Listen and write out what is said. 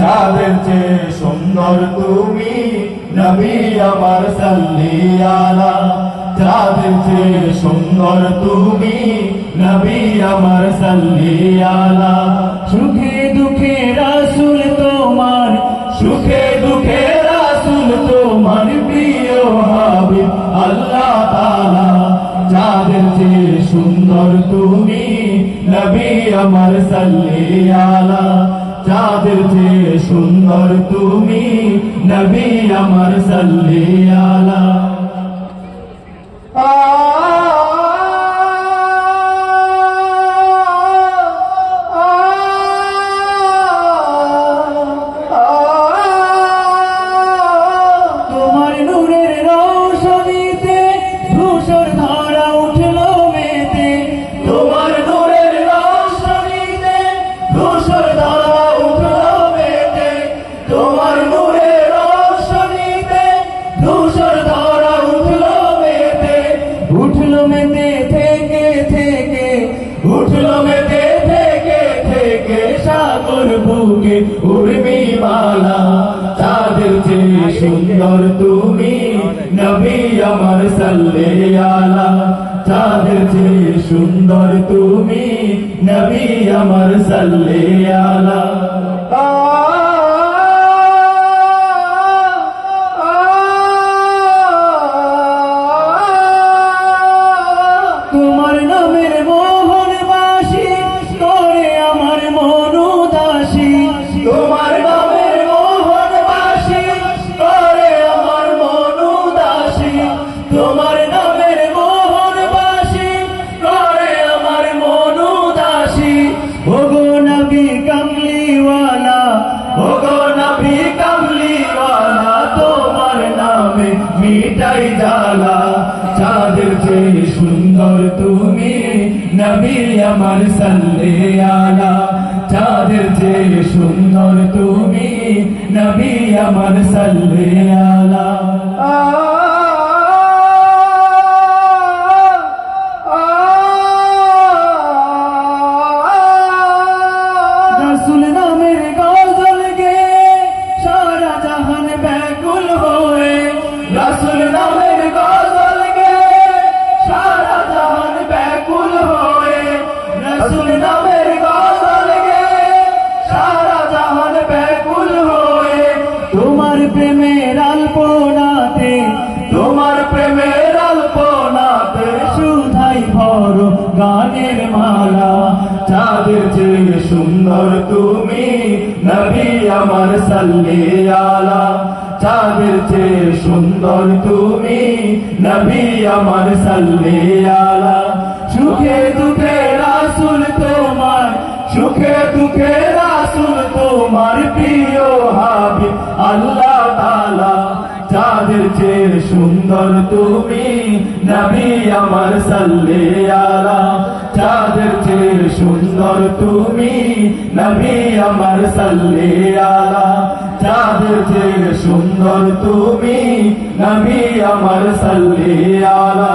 চাঁদের চেয়ে সুন্দর তুমি নবী আমার সাল্লি আলা চাঁদের চেয়ে সুন্দর তুমি নবী আমার সাল্লি আলা সুখে দুঃখে রাসূল তোমার সুখে দুঃখে রাসূল তোমার প্রিয় হাবিব আল্লাহ তাআলা চাঁদের চেয়ে সুন্দর তুমি নবী আমার সাল্লি আলা চাঁদের চেয়ে সুন্দর তুমি নবী আমার সাল্লি আলা তোমার নূরের রোশনীতে ধূসর ধারা উঠলো মেতে তোমার নূরের রোশনীতে ধূসর ধারা উঠলো মেতে তোমার নূরের রোশনীতে ধূসর ধারা উঠলো মেতে উঠলো মেতে থেকে থেকে উঠলো মেতে থেকে থেকে সাগর বুকে উর্মি মালা চাঁদের চেয়ে সুন্দর তুমি নবী আমার সাল্লি আলা চাঁদের চেয়ে সুন্দর তুমি নবী আমার সাল্লি আলা তোমার নামের মোহন বাসি করে আমার মন উদাসী তোমার নামের মোহন বাসি করে আমার মন উদাসী তোমার নামের মোহন বাসি করে আমার মন উদাসী ওগো নবী কামলিওয়ালা ওগো নবী কামলিওয়ালা তোমার নামে মিটাই জ্বালা চাঁদের চেয়ে সুন্দর তুমি নবী আমার সাল্লি আলা চাঁদের চেয়ে সুন্দর তুমি নবী আমার সাল্লি আলা রাসূল নামের গজল গে সারা জাহান ব্যাকুল হয়ে রাসূল নামের গজল গে সারা জাহান ব্যাকুল হয়ে রাসূল নামের গজল গে সারা জাহান ব্যাকুল হয়ে তোমার প্রেমের আলপনাতে তোমার প্রেমের আলপনাতে সুধাই ভর গানের মালা চাঁদের চেয়ে সুন্দর তুমি নবী আমার সাল্লি আলা চাঁদের চেয়ে সুন্দর তুমি নবী আমার সাল্লি আলা সুখে দুঃখে রাসূল তোমার সুখে দুঃখে রাসূল তোমার প্রিয় হাবিব আল্লাহ তাআলা চাঁদের চেয়ে সুন্দর তুমি নবী আমার সাল্লি আলা চাঁদের চেয়ে সুন্দর তুমি নবী আমার সাল্লি আলা চাঁদের চেয়ে সুন্দর তুমি নবী আমার সাল্লি আলা